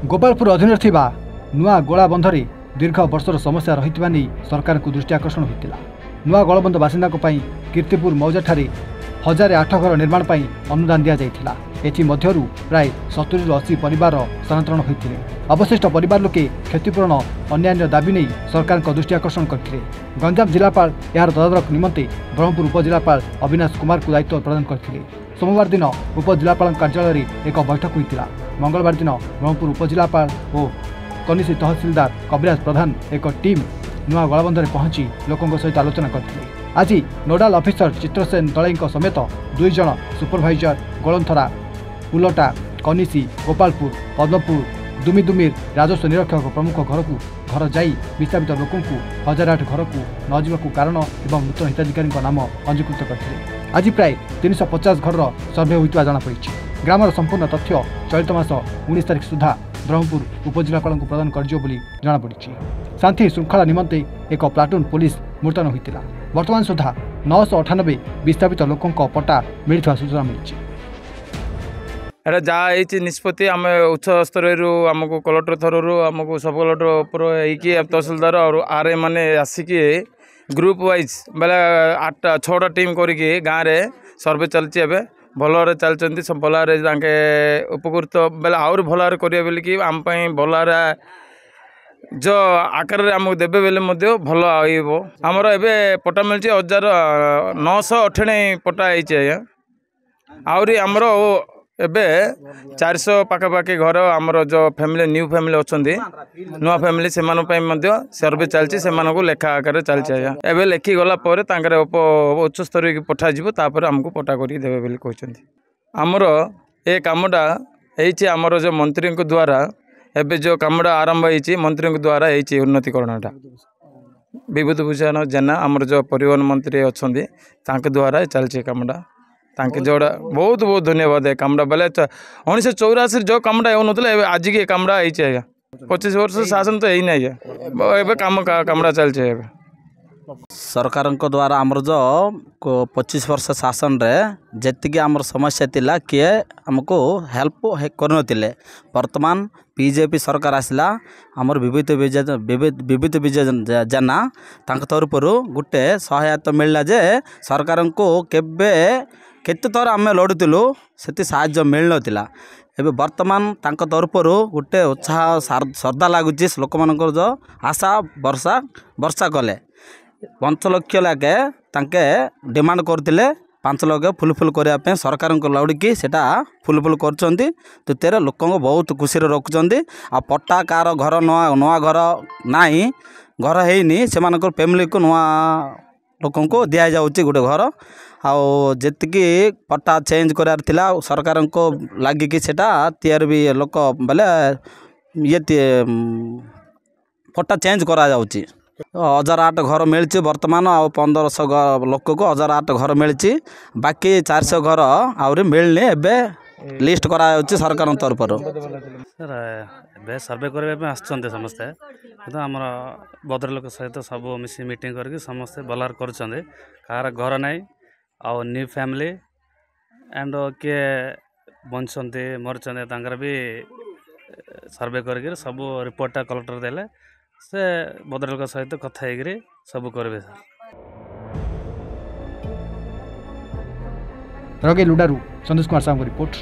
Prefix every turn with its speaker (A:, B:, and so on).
A: गोपालपुर अधीन नुआ गोलाबंधरे दीर्घ वर्षर समस्या रही सरकार को दृष्टि आकर्षण होता। नुआ गोलाबंध बासिंदा कीर्तिपुर मौजाठारे 1008 घर निर्माण पर अनुदान दि जाइथिला। एथिमध्यरु प्राय 70 ରୁ 80 परिवार स्थानांतरण होते। अवशिष्ट परिवार लोके क्षतिपूरण अन्य दाबी नहीं सरकार को दृष्टि आकर्षण करथिले। गंजाम जिलापाल यार तदारक निमंते ब्रह्मपुर उपजिलापाल अविनाश कुमार को दायित्व प्रदान करथिले। सोमवार दिन उपजिलापाल कार्यालय एक बैठक होता। मंगलवार दिन ब्रह्मपुर उपजिलापाल और कनिसी तहसीलदार कविराज प्रधान एक टीम नुआ गोलाबंधरे पहुंची लोकों सहित आलोचना करथिले। आज नोडाल ऑफिसर चित्रसेन दलाई समेत 2 जन सुपरभाइजर गोलंथरा पुलटा कनिसी गोपालपुर पद्मपुर दुमिदुमिर राजस्व निरीक्षक प्रमुख घर जाई विस्थापित लोकों 1008 घर को नजाक कारण एवं नूतन हिताधिकारी नाम पंजीकृत करते। आज प्राय 350 घर सर्वे होता जमापड़ी। ग्रामर संपूर्ण तथ्य चलित मास 19 तारिख सुधा ब्रह्मपुर उपजिलापाल को प्रदान कर जमापड़ी। शांति श्रृंखला निमंते एक प्लाटून पुलिस मुतयन होता। वर्तमान सुधा 998 विस्थापित लोकों पट्टा मिलता सूचना मिली।
B: एटा जहाँ निष्पत्ति आम उच्च स्तर आमको कलेक्टर थरु आमको सब कलेक्टर उपर तहसीलदार और आरए मैंने आसिकी ग्रुप वाइज बेले 6टा टीम करके गाँव में सर्वे चलती है। भल चलती सब भल उपकृत बेले आहुरी भल करेंगे बोलिकी आम भल जो आकार आमको देवे बेले भल आमर ए पट्टा मिली 1998 पट्टा है। आहुरी आमर एबे 400 पाखापाखि घर आमर जो फैमिली न्यू फैमिली अच्छा नुआ फैमिली से सर्वे चलती से लेखा आकार चलती है। लेखि गला उच्च स्तर की पठा तापर आमको पट्टा कर देवे बोली कहते। आमर ए कामटा आमर जो मंत्री द्वारा एबे जो कामटा आरंभ होती मंत्री द्वारा उन्नतिकरणटा विभूति भूषण जेना आमर जो परिवहन मंत्री अच्छा द्वारा चलती कामटा तांके जोड़ा बहुत बहुत धन्यवाद है। कामटा बेले 1984 जो कामटा हो ना आज की कामटा है 25 वर्ष शासन तो यही नहीं है कामटा चलते।
C: सरकार द्वारा आमर जो 25 वर्ष शासन रे जी आमर समस्या थिला किए आमको हेल्प करनथिले। वर्तमान बीजेपी सरकार आसला आमर विभूति विजय जेना तांक तरफरु गोटे सहायता मिलला जे सरकार को केबे केते थर आम लड़ुलु से साहाय्य मिल नाला। एबे वर्तमान तांक तरफरु गोटे उत्साह श्रद्धा लगुच लोक मान जो आशा वर्षा कले 5 लाख लागे तांके डिमांड करते 5 लाख फुलफिल करने सरकार लड़की सेटा फुलफिल कर लोक बहुत खुशी रखुच्च। आ पट्टा कार घर नुआ घर नाई घर है से फैमिली को नुआ लोक को दि जाऊँगी गोटे घर आतीकी पट्टा चेंज करार सरकार को लगिकी सेटा तैयार भी लोक बोले ये पट्टा चेंज करा 1008 घर मिली। वर्तमान आ 1500 लोक को 1008 घर मिली। बाकी 400 घर आहरी मिलनी एबे लिस्ट करा सरकार तरफ
D: सर ए सर्वे करने आसते समस्ते तो आम भद्रलोक सहित सब मिसी मीटिंग करके समस्ते बलार कर घर नाई आउ न्यू फैमिली एंड किए बंचते मरचंते भी सर्वे करके सब रिपोर्टा कलेक्टर देले से भद्रलोक सहित कथा सब करेंगे।
A: सर रगे लुडारू संदेश कुमार साहू रिपोर्ट।